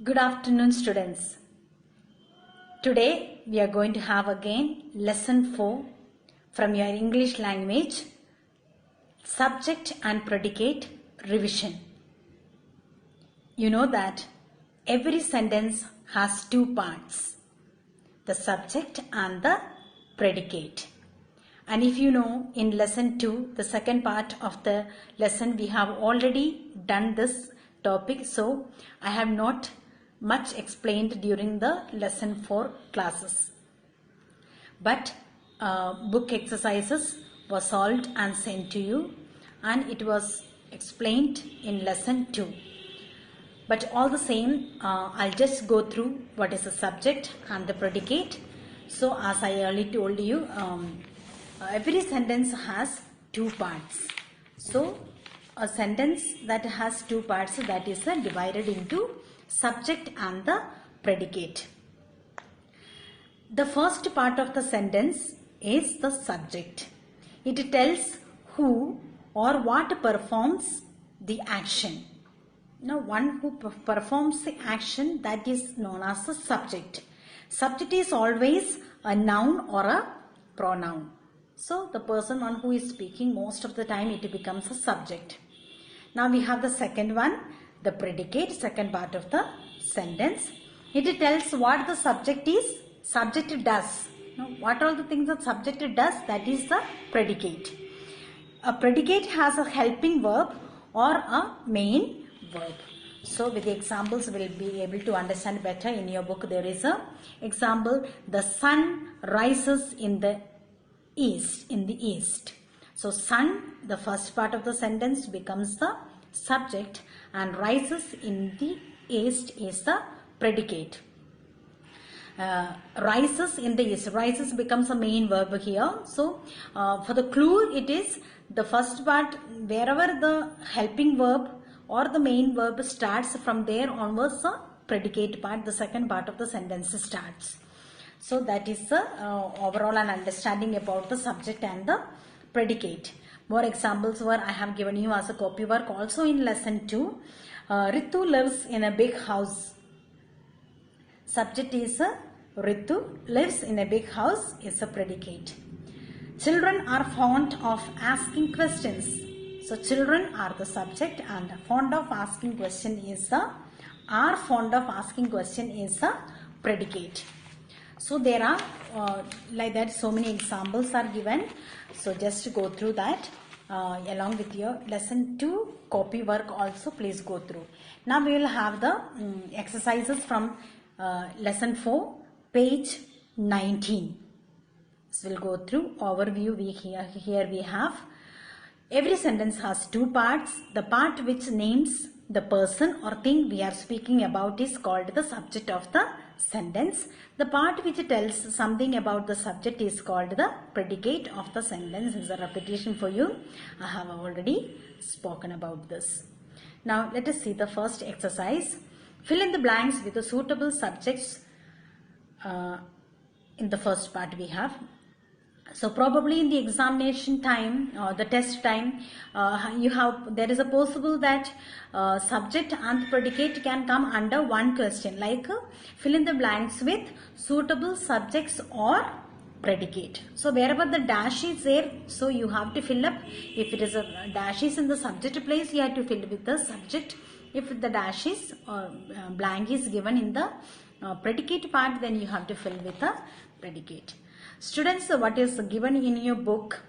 Good afternoon, students. Today we are going to have again lesson 4 from your English language, subject and predicate revision. You know that every sentence has two parts, the subject and the predicate. And if you know, in lesson 2, the second part of the lesson, we have already done this topic, so I have not much explained during the lesson 4 classes. But book exercises were solved and sent to you, and it was explained in lesson 2. But all the same, I'll just go through what is the subject and the predicate. So as I earlier told you, every sentence has two parts. So a sentence that has two parts, that is divided into subject and the predicate. The first part of the sentence is the subject. It tells who or what performs the action. Now, one who performs the action, that is known as the subject. Subject is always a noun or a pronoun. So, the person on who is speaking, most of the time it becomes a subject. Now, we have the second one, the predicate, second part of the sentence. It tells what the subject is, subject does. Now, what all the things that subject does, that is the predicate. A predicate has a helping verb or a main verb. So, with the examples, we will be able to understand better. In your book, there is a example, the sun rises in the east. So, sun, the first part of the sentence becomes the subject, and rises in the east is the predicate. Rises in the east, rises becomes a main verb here. So, for the clue, it is the first part, wherever the helping verb or the main verb starts, from there onwards the predicate part, the second part of the sentence starts. So, that is the overall an understanding about the subject and the predicate. More examples were I have given you as a copy work also in lesson 2. Ritu lives in a big house. Subject is Ritu lives in a big house is a predicate. Children are fond of asking questions. So children are the subject, and fond of asking question is the predicate. So there are like that so many examples are given. So just go through that along with your lesson 2 copy work also, please go through. Now we will have the exercises from lesson 4 page 19. So we'll go through overview. Here we have every sentence has two parts. The part which names the person or thing we are speaking about is called the subject of the sentence. The part which tells something about the subject is called the predicate of the sentence. This is a repetition for you. I have already spoken about this. Now let us see the first exercise. Fill in the blanks with the suitable subjects. In the first part we have. So probably in the examination time or the test time, there is a possible that subject and predicate can come under one question, like fill in the blanks with suitable subjects or predicate. So wherever the dash is there, so you have to fill up. If it is a dash is in the subject place, you have to fill with the subject. If the dash is blank is given in the predicate part, then you have to fill with the predicate. Students, what is given in your book,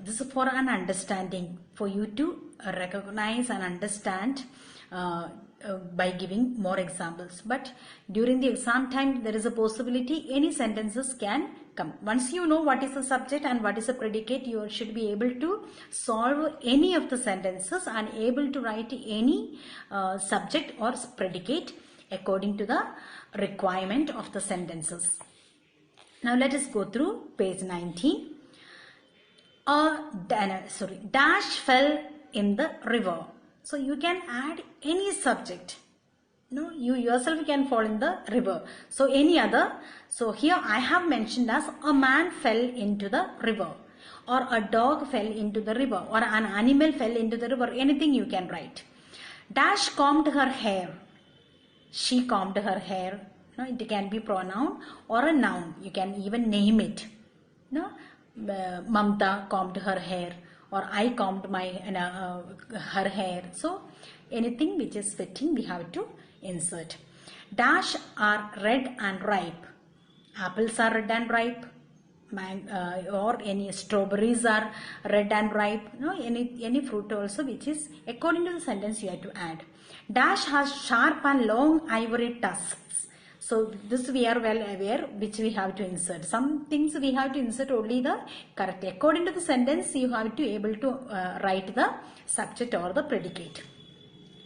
this is for an understanding, for you to recognize and understand by giving more examples. But during the exam time, there is a possibility any sentences can come. Once you know what is the subject and what is the predicate, you should be able to solve any of the sentences and able to write any subject or predicate according to the requirement of the sentences. Now let us go through page 19. Dash fell in the river. So you can add any subject. No, you yourself can fall in the river. So any other. So here I have mentioned as a man fell into the river, or a dog fell into the river, or an animal fell into the river. Anything you can write. Dash combed her hair. She combed her hair. No, it can be pronoun or a noun. You can even name it. No, Mamta combed her hair, or I combed my her hair. So anything which is fitting we have to insert. Dash are red and ripe. Apples are red and ripe. Or any strawberries are red and ripe. No, any fruit also which is according to the sentence you have to add. Dash has sharp and long ivory tusks. So this we are well aware which we have to insert. Some things we have to insert only the correct. According to the sentence you have to able to write the subject or the predicate.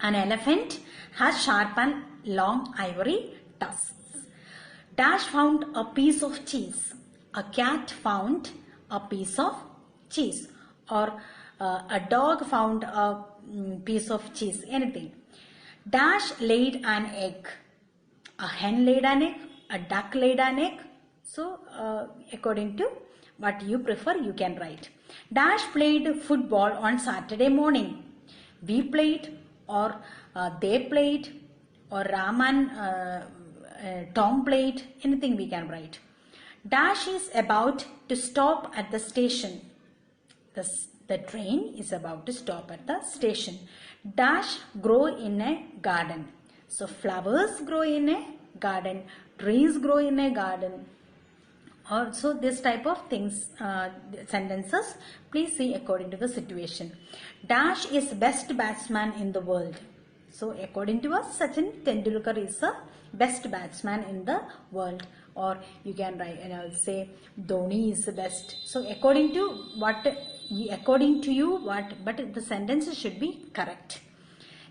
An elephant has sharp and long ivory tusks. Dash found a piece of cheese. A cat found a piece of cheese, or a dog found a piece of cheese, anything. Dash laid an egg. A hen laid an egg, a duck laid an egg. So according to what you prefer you can write. Dash played football on Saturday morning. We played, or they played, or Raman Tom played, anything we can write. Dash is about to stop at the station. The train is about to stop at the station. Dash grow in a garden. So flowers grow in a garden, trees grow in a garden. Also this type of things, sentences, please see according to the situation. Dash is best batsman in the world. So according to us, Sachin Tendulkar is the best batsman in the world. Or you can write, say Dhoni is the best. So according to you, but the sentences should be correct.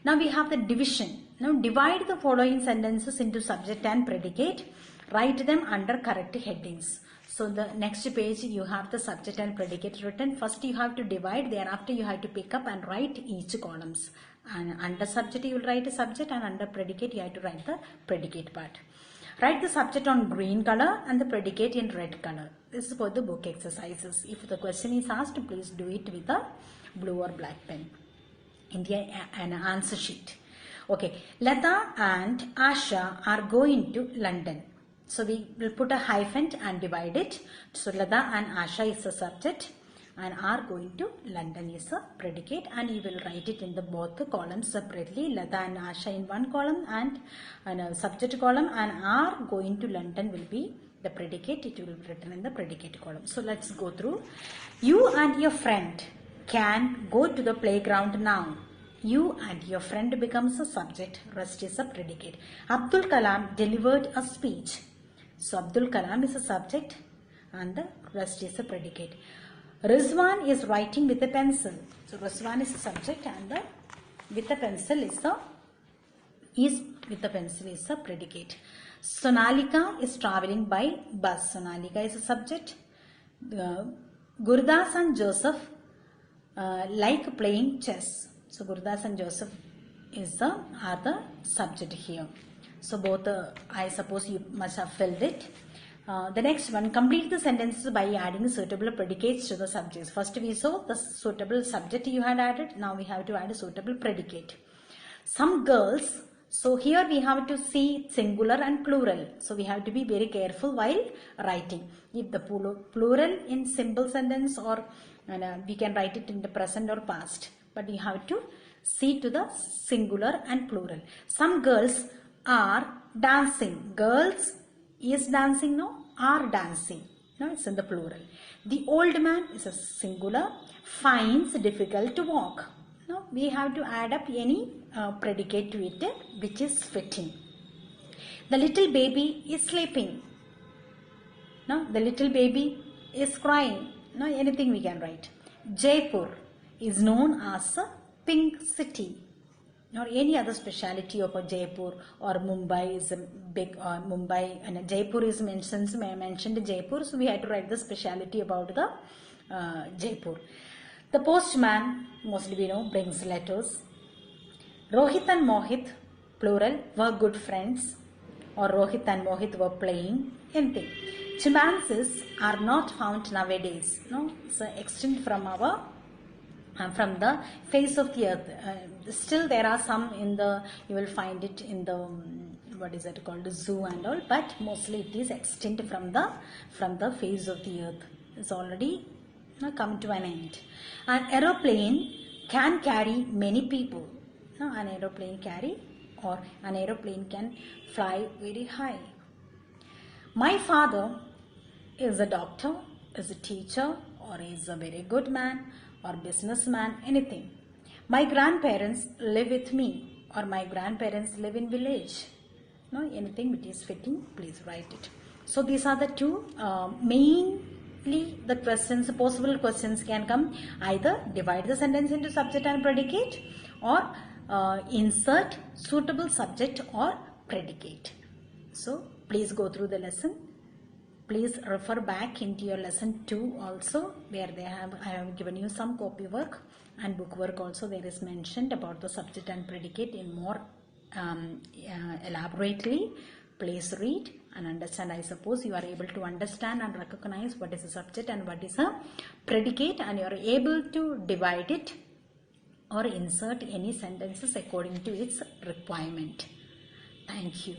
Now we have the division. Now divide the following sentences into subject and predicate. Write them under correct headings. So the next page you have the subject and predicate written. First you have to divide, thereafter you have to pick up and write each columns. And under subject you will write a subject, and under predicate you have to write the predicate part. Write the subject on green color and the predicate in red color. This is for the book exercises. If the question is asked, please do it with a blue or black pen in an answer sheet. Okay, Lata and Asha are going to London. So we will put a hyphen and divide it. So Lata and Asha is the subject, and are going to London is a predicate, and you will write it in the both the columns separately. Lata and Asha in one column and a subject column, and are going to London will be the predicate. It will be written in the predicate column. So let's go through. You and your friend can go to the playground now. You and your friend becomes a subject, rest is a predicate. Abdul Kalam delivered a speech. So Abdul Kalam is a subject and the rest is a predicate. Rizwan is writing with a pencil. So Rizwan is a subject, and the with a pencil is a predicate. Sonalika is traveling by bus. Sonalika is a subject. Gurdas and Joseph like playing chess. So Gurdas and Joseph are the subject here. So both I suppose you must have filled it. The next one, complete the sentences by adding suitable predicates to the subjects. First we saw the suitable subject you had added. Now we have to add a suitable predicate. Some girls. So here we have to see singular and plural. So we have to be very careful while writing. If the plural in simple sentence, or we can write it in the present or past. But you have to see to the singular and plural. Some girls are dancing. Girls is dancing, no? Are dancing. No, it's in the plural. The old man is a singular. Finds difficult to walk. No, we have to add up any predicate to it which is fitting. The little baby is sleeping. No, the little baby is crying. No, anything we can write. Jaipur is known as a pink city. Or any other speciality of a Jaipur, or Mumbai is a big, or Mumbai, and Jaipur is mentioned Jaipur, so we had to write the speciality about the Jaipur. The postman, mostly we know, brings letters. Rohit and Mohit, plural, were good friends, or Rohit and Mohit were playing, anything. Chimpanzees are not found nowadays. No, it's extinct from from the face of the earth. Still there are some in the, you will find it in the what is it called, zoo and all, but mostly it is extinct from the face of the earth. It's already come to an end. An aeroplane can carry many people. An aeroplane can fly very high. My father is a doctor, is a teacher, or is a very good man or businessman, anything. My grandparents live with me, or my grandparents live in village. Anything which is fitting, please write it. So these are the two mainly the questions, possible questions can come. Either divide the sentence into subject and predicate, or insert suitable subject or predicate. So please go through the lesson. Please refer back into your lesson 2 also, where I have given you some copy work and book work also. There is mentioned about the subject and predicate in more elaborately. Please read and understand. I suppose you are able to understand and recognize what is a subject and what is a predicate, and you are able to divide it or insert any sentences according to its requirement. Thank you.